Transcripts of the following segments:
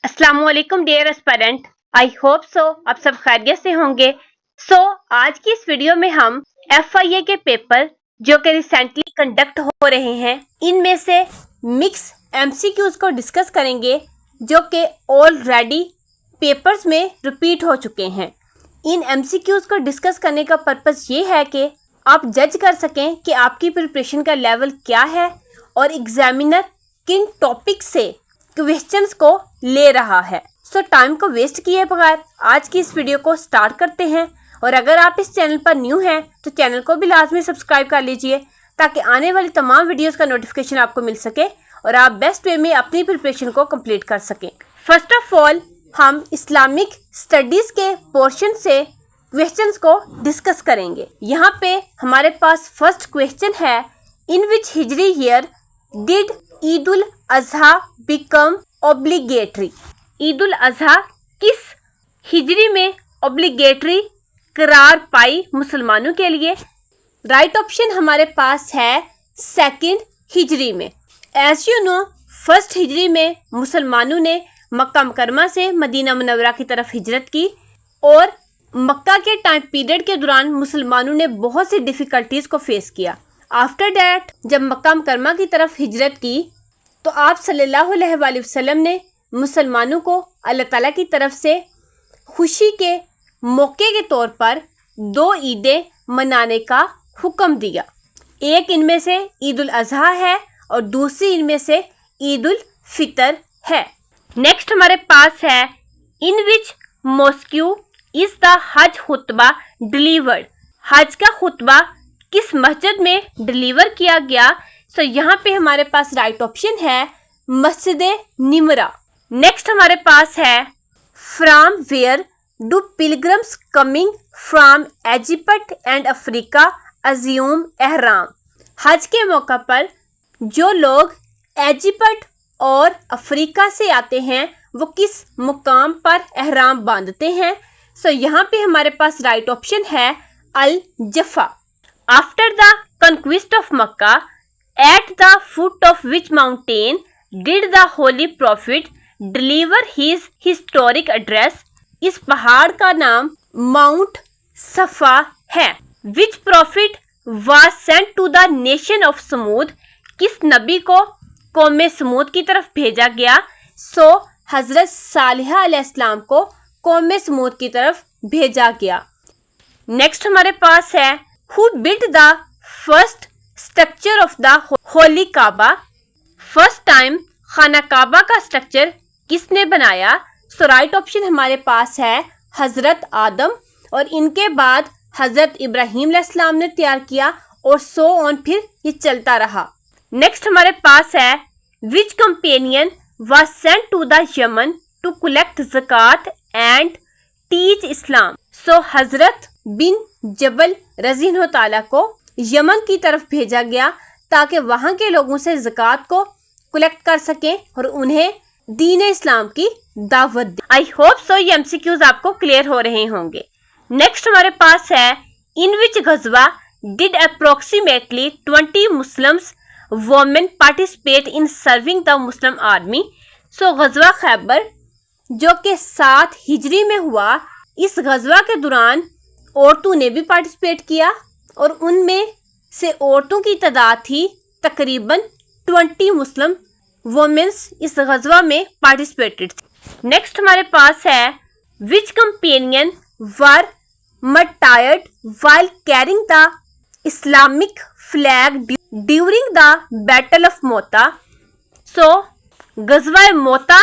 अस्सलाम वालेकुम dear aspirant, I hope so आप सब खैरियत से होंगे। आज की इस वीडियो में हम FIA के पेपर जो कि रिसेंटली कंडक्ट हो रहे हैं, इनमें से मिक्स MCQs को डिस्कस करेंगे जो कि ऑलरेडी पेपर्स में रिपीट हो चुके हैं। इन MCQs को डिस्कस करने का पर्पस ये है कि आप जज कर सकें कि आपकी प्रिपरेशन का लेवल क्या है और एग्जामिनर किन टॉपिक से क्वेश्चंस को ले रहा है। टाइम को वेस्ट किए बगैर आज की इस वीडियो को स्टार्ट करते हैं। और अगर आप इस चैनल पर न्यू हैं तो चैनल को भी लाजमी सब्सक्राइब कर लीजिए ताकि आने वाली तमाम वीडियोस का नोटिफिकेशन आपको मिल सके और आप बेस्ट वे में अपनी प्रिपरेशन को कंप्लीट कर सकें। फर्स्ट ऑफ ऑल हम इस्लामिक स्टडीज़ के पोर्शन से क्वेश्चंस को डिस्कस करेंगे। यहाँ पे हमारे पास फर्स्ट क्वेश्चन है, इन विच हिजरी year did Eid ul Adha become obligatory. Eid ul Adha किस हिजरी में ऑब्लिगेटरी करार पाई मुसलमानों के लिए? राइट ऑप्शन हमारे पास है सेकंड हिजरी में। एज यू नो, फर्स्ट हिजरी में मुसलमानों ने मक्का मुकरमा से मदीना मुनव्वरा की तरफ हिजरत की और मक्का के टाइम पीरियड के दौरान मुसलमानों ने बहुत सी डिफ़िकल्टीज़ को फेस किया। आफ्टर डैट जब मक्का मुकरमा की तरफ हिजरत की तो आप सल्लल्लाहु अलैहि वसल्लम ने मुसलमानों को अल्लाह ताला की तरफ से खुशी के मौके के तौर पर 2 ईदें मनाने का हुक्म दिया। एक इनमें से ईद उल अजहा है और दूसरी इनमें से ईद उल फितर है। नेक्स्ट हमारे पास है, in which mosque is the हज खुतबा डिलीवर्ड। हज का खुतबा किस मस्जिद में डिलीवर किया गया? यहाँ पे हमारे पास राइट ऑप्शन है मस्जिद निमरा। नेक्स्ट हमारे पास है, from where do pilgrims coming from Egypt and Africa assume एहराम। हज के मौका पर जो लोग इजिप्ट और अफ्रीका से आते हैं वो किस मुकाम पर एहराम बांधते हैं? यहाँ पे हमारे पास राइट ऑप्शन है अल जफा। After the conquest of Mecca, at the foot of which mountain did the holy prophet deliver his historic address. इस पहाड़ का नाम माउंट सफा है। Which prophet was sent to the nation of समूद। किस नबी को कौम समूद की तरफ भेजा गया? हजरत सालिह अलैहिस्सलाम को कौम समूद की तरफ भेजा गया। नेक्स्ट हमारे पास है, who built the first structure of the holy Kaaba. First time खाना काबा का स्ट्रक्चर किसने बनाया? राइट ऑप्शन हमारे पास है हजरत आदम और इनके बाद हजरत इब्राहिम अलैहिस्सलाम ने तैयार किया और सो ऑन फिर ये चलता रहा। नेक्स्ट हमारे पास है, which companion was sent to the Yemen to collect ज़कात एंड टीच इस्लाम। हजरत बिन जबल रज़ी ताला को यमन की तरफ भेजा गया ताकि वहाँ के लोगों से ज़कात को कलेक्ट कर सकें और उन्हें दीन इस्लाम की दावत दी। आई होप सो ये MCQs आपको क्लियर हो रहे होंगे। नेक्स्ट हमारे पास है, इन विच गजवा did approximately 20 Muslims women participate in serving the Muslim army. गजवा खैबर जो कि 7 हिजरी में हुआ, इस गजवा के दौरान औरतों ने भी पार्टिसिपेट किया और उनमें से औरतों की तादाद थी तकरीबन 20 मुस्लिम वोमेन्स इस गजवा में पार्टिसिपेटेड थी। नेक्स्ट हमारे पास है, which companion were martyred while carrying the Islamic flag during the battle of मोता। गजवा मोता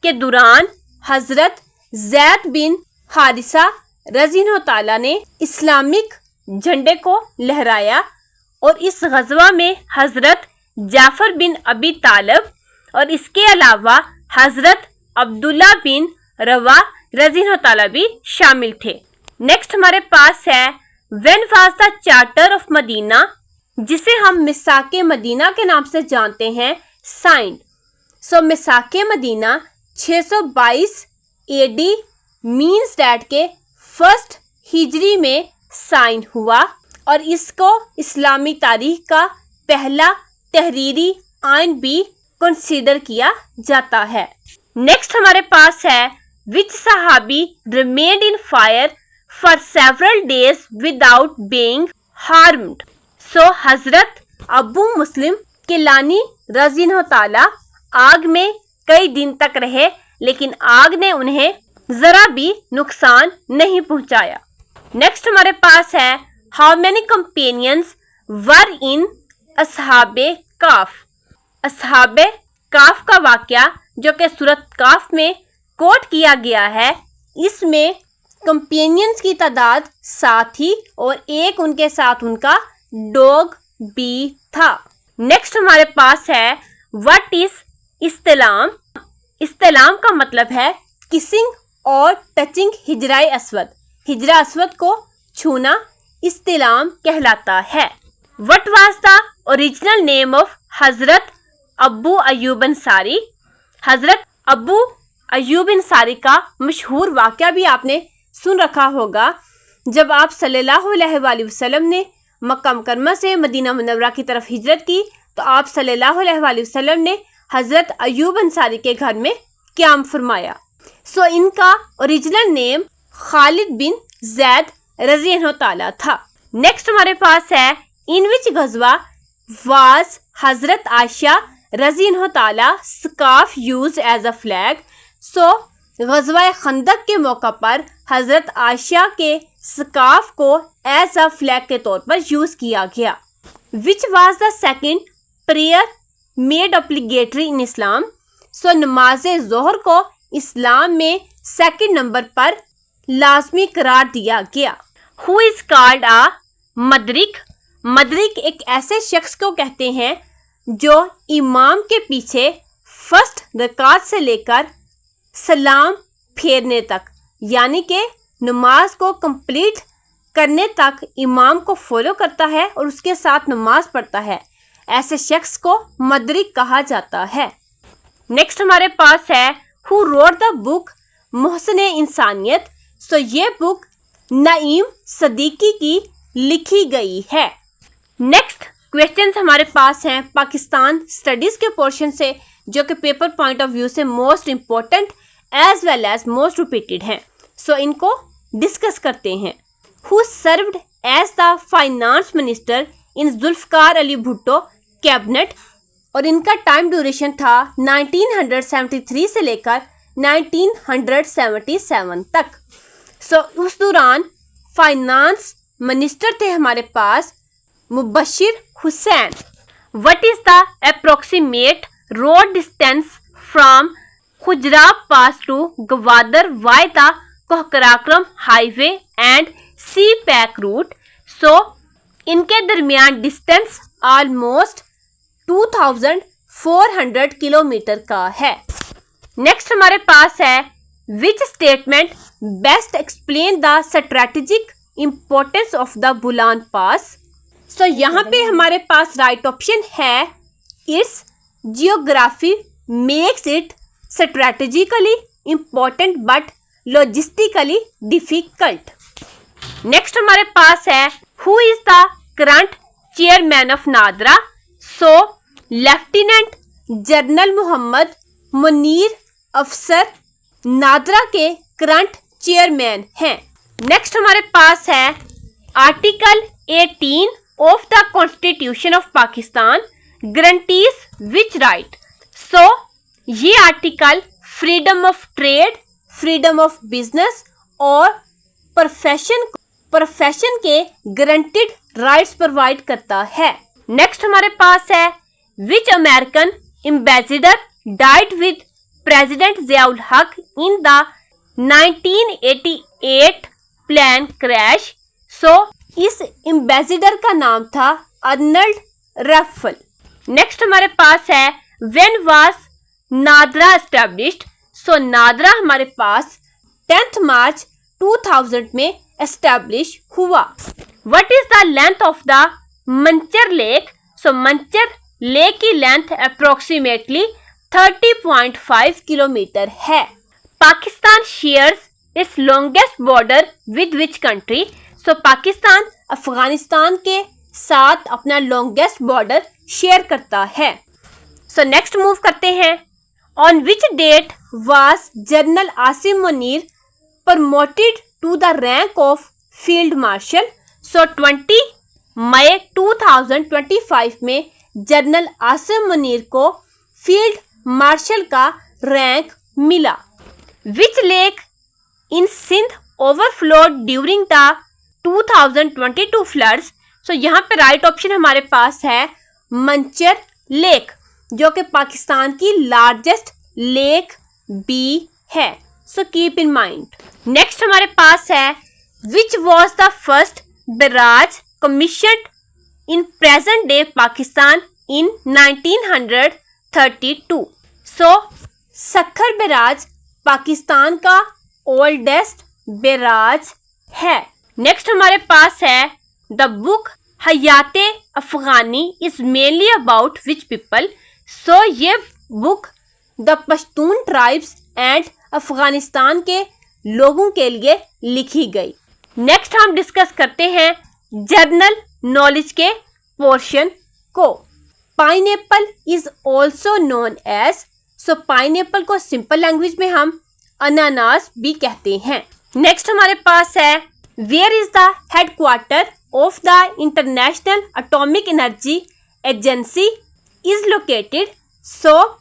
के दौरान हजरत जैद बिन हारिसा रज़ी ताला ने इस्लामिक झंडे को लहराया और इस गजवा में हजरत जाफर बिन अबी तालिब और इसके अलावा हजरत अब्दुल्ला बिन रवा रज़ी ताला भी शामिल थे। नेक्स्ट हमारे पास है, when was the charter of Medina, जिसे हम मिसाके मदीना के नाम से जानते हैं, साइंड। मिसाके मदीना 622 AD मीन्स डैट के फर्स्ट हिजरी में साइन हुआ और इसको इस्लामी तारीख का पहला तहरीरी आइन भी कंसीडर किया जाता है। नेक्स्ट हमारे पास है विच सहाबी remained in fire for several days without being harmed. सो हजरत अबू मुस्लिम किलानी रज़ी अल्लाह ताला आग में कई दिन तक रहे, लेकिन आग ने उन्हें जरा भी नुकसान नहीं पहुंचाया। नेक्स्ट हमारे पास है हाउ मेनी कंपेनियंस वर इन असहाबे काफ। असहाबे काफ का वाकया जो कि सूरत काफ में कोट किया गया है, इसमें कंपेनियंस की तादाद 7 थी और एक उनके साथ उनका डॉग भी था। नेक्स्ट हमारे पास है व्हाट इज इस्तिलाम। इस्तिलाम का मतलब है किसिंग और टचिंग हिजराए अस्वद। हिजरा अस्वद को छूना इस्तिलाम कहलाता है। What was the original name of हजरत अबू अयूब अंसारी। हजरत अबू अयूब अंसारी का मशहूर वाकया भी आपने सुन रखा होगा। जब आप सल्लल्लाहु अलैहि वसल्लम ने मक्का मुकर्रमा से मदीना मुनव्वरा की तरफ हिजरत की, तो आप सल्लल्लाहु अलैहि वसल्लम ने हजरत अयूब अंसारी के घर में क़याम फरमाया। सो इनका ओरिजिनल नेम खालिद बिन जैद रज़ी अल्लाह ताला था। नेक्स्ट हमारे पास है इन विच गज़वा वाज हजरत आयशा रज़ी अल्लाह ताला scarf used as a flag. So गज़वा खंदक के मौका पर हजरत आयशा के स्कार्फ को एज अ फ्लैग के तौर पर यूज किया गया। Which was the second prayer made obligatory in Islam. So नमाज जोहर को इस्लाम में सेकंड नंबर पर लाजमी करार दिया गया। हु इज कॉल्ड अ मदरिक। मदरिक एक ऐसे शख्स को कहते हैं जो इमाम के पीछे फर्स्ट रकात से लेकर सलाम फेरने तक, यानी कि नमाज को कंप्लीट करने तक इमाम को फॉलो करता है और उसके साथ नमाज पढ़ता है, ऐसे शख्स को मदरिक कहा जाता है। नेक्स्ट हमारे पास है who wrote the book Mohsin इंसानियत। सो ये बुक नईम सदीकी की लिखी गई है। नेक्स्ट क्वेश्चंस हमारे पास हैं पाकिस्तान स्टडीज के पोर्शन से, जो कि पेपर पॉइंट ऑफ व्यू से most important as well as most repeated हैं। सो इनको डिस्कस करते हैं। Who served as the finance minister in Zulfikar Ali Bhutto cabinet, और इनका टाइम ड्यूरेशन था 1973 से लेकर 1977 तक। सो उस दौरान फाइनेंस मिनिस्टर थे हमारे पास Mubashir Hussain. What is the approximate road distance from Khunjerab pass to Gwadar via the कोहकराक्रम highway and CPEC route. सो इनके दरमियान डिस्टेंस ऑलमोस्ट 2400 किलोमीटर का है। नेक्स्ट हमारे पास है which statement best explain the strategic importance of the Bolan pass. So यहाँ पे हमारे पास राइट ऑप्शन है its geography makes it strategically important but logistically difficult. Next हमारे पास है who is the current chairman of NADRA. So lieutenant general Mohammad Munir Afsar NADRA के current chairman हैं। नेक्स्ट हमारे पास है article 18 of the constitution of Pakistan guarantees which right. So ये article freedom of trade, freedom of business और प्रोफेशन के गारंटीड राइट्स प्रोवाइड करता है। नेक्स्ट हमारे पास है which American ambassador died with president Ziaul Haq in the 1988 plane crash. So इस ambassador का नाम था अर्नल्ड रफल। नेक्स्ट हमारे पास है when was NADRA established. So NADRA हमारे पास 10 मार्च 2000 में एस्टेब्लिश हुआ। What is the length of the Manchar lake. So Manchar lake की लेंथ अप्रोक्सीमेटली 30.5 किलोमीटर है। Pakistan shares its longest border with which country. So Pakistan Afghanistan के साथ अपना लॉन्गेस्ट बॉर्डर शेयर करता है। सो नेक्स्ट मूव करते हैं। On which date was General Asim Munir promoted to the rank of Field Marshal? So 20 मई 2025 में general Asim Munir को फील्ड मार्शल का रैंक मिला। Which lake in Sindh overflowed during the 2022 floods? So यहाँ पे right option हमारे पास है मंचर लेक, जो कि पाकिस्तान की लार्जेस्ट लेक भी है। So keep in mind. Next हमारे पास है which was the first barrage commissioned in present day Pakistan in 1932? So Sukkur barrage Pakistan का ओल्डेस्ट बैराज है। नेक्स्ट हमारे पास है the book Hayate Afghani is mainly about which people? So ये book the Pashtun tribes and Afghanistan के लोगों के लिए लिखी गई। नेक्स्ट हम डिस्कस करते हैं जनरल नॉलेज के पोर्शन को। Pineapple is also known as, so pineapple को सिंपल लैंग्वेज में हम अनानास भी कहते हैं। नेक्स्ट हमारे पास है where is the headquarter of the international atomic energy agency is located? So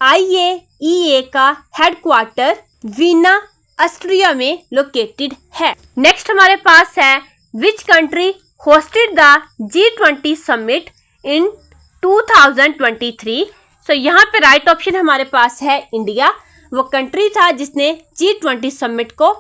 IAEA का हेडक्वार्टर वीना ऑस्ट्रिया में लोकेटेड है। नेक्स्ट हमारे पास है which country hosted the G20 summit in 2023? So यहाँ पे राइट ऑप्शन हमारे पास है इंडिया। वो कंट्री था जिसने G20 समिट को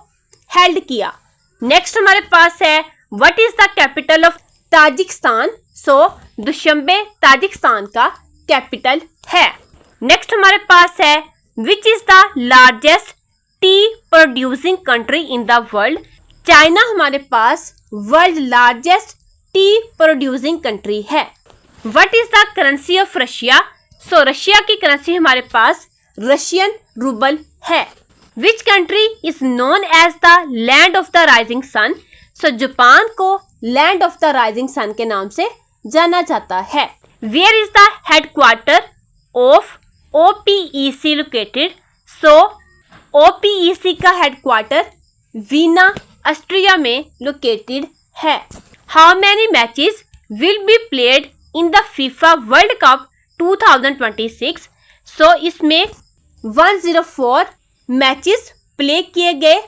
हेल्ड किया। नेक्स्ट हमारे पास है what is the capital of Tajikistan? So Dushanbe Tajikistan का कैपिटल है। नेक्स्ट हमारे पास है which is the largest tea producing country in the world? China हमारे पास world largest tea producing country है। What is the currency of Russia? So Russia की currency हमारे पास रशियन रूबल है। Which country is known as the land of the rising sun? So Japan को land of the rising sun के नाम से जाना जाता है। Where is the headquarter of OPEC located? So OPEC का हेडक्वार्टर वीना ऑस्ट्रिया में लोकेटेड है। How many matches will be played in the FIFA world cup 2026? So इसमें 104 मैचेस प्ले किए गए।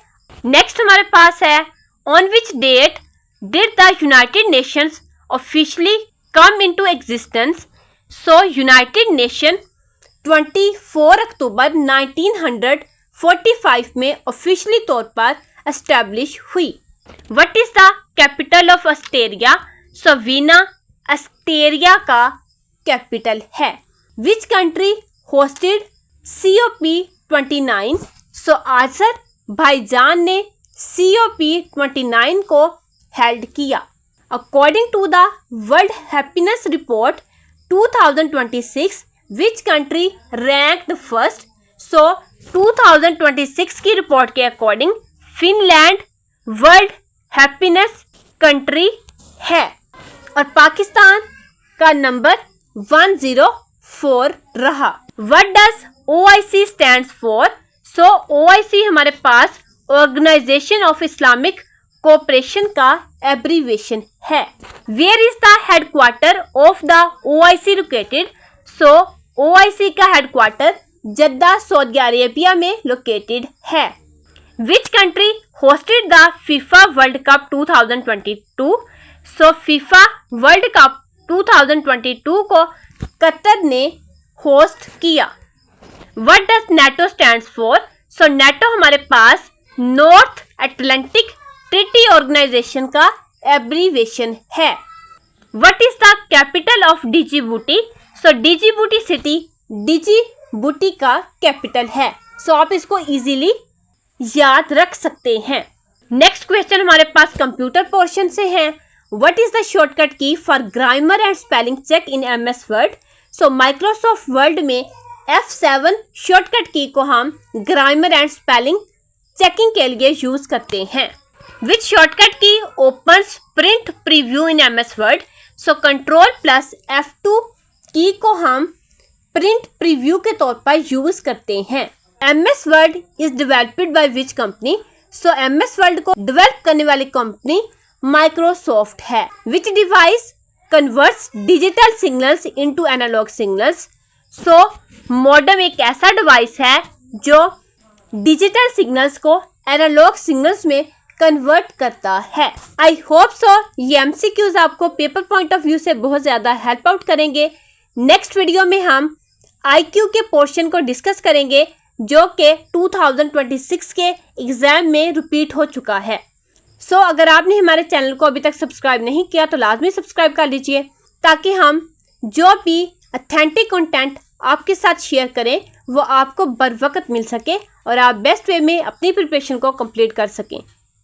नेक्स्ट हमारे पास है on which date did the United Nations officially come into existence? So United Nation 24 October 1945 में officially तौर पर establish हुई। What is the capital of Australia? So वीना ऑस्ट्रेलिया का कैपिटल है। Which country hosted COP29? So Azerbaijan ने COP29 को held किया। According to the world happiness report 2026 which country ranked first? So 2026 की रिपोर्ट के according Finland world happiness country है और पाकिस्तान का नंबर 104 रहा। What does OIC stands for? So OIC हमारे पास ऑर्गेनाइजेशन ऑफ इस्लामिक कोऑपरेशन का एब्रीविएशन है। Where is the headquarter of the OIC located? So OIC का हेडक्वार्टर जद्दा सऊदी अरेबिया में लोकेटेड है। Which country hosted the FIFA world cup 2022? So FIFA world cup 2022 को Qatar ने host किया। What does NATO stands for? So NATO हमारे पास north Atlantic treaty organisation का abbreviation है। What is the capital of Djibouti? So Djibouti city Djibouti का capital है। सो आप इसको इजीली याद रख सकते हैं। नेक्स्ट क्वेश्चन हमारे पास कंप्यूटर पोर्शन से है। What is the shortcut key for grammar and spelling check in MS Word? So Microsoft Word में F7 शॉर्टकट की को हम ग्रामर एंड स्पेलिंग चेकिंग के लिए यूज करते हैं। विच शॉर्टकट की ओपन्स प्रिंट प्रीव्यू इन MS Word? So control plus F2 की को हम प्रिंट प्रीव्यू के तौर पर यूज करते हैं। MS Word is developed by which company? So MS Word को डेवलप करने वाली कंपनी माइक्रोसॉफ्ट है। Which device converts digital signals into analog signals? So modem एक ऐसा डिवाइस है जो डिजिटल सिग्नल्स को एनालॉग सिग्नल्स में कन्वर्ट करता है। आई होप सो ये MCQs आपको पेपर पॉइंट ऑफ व्यू से बहुत ज़्यादा हेल्प आउट करेंगे। नेक्स्ट वीडियो में हम IQ के पोर्शन को डिस्कस करेंगे जो कि 2026 के एग्जाम में रिपीट हो चुका है। सो अगर आपने हमारे चैनल को अभी तक सब्सक्राइब नहीं किया तो लाजमी सब्सक्राइब कर लीजिए ताकि हम जो भी ऑथेंटिक कंटेंट आपके साथ शेयर करें वो आपको बर वक्त मिल सके और आप बेस्ट वे में अपनी प्रिपरेशन को कंप्लीट कर सकें।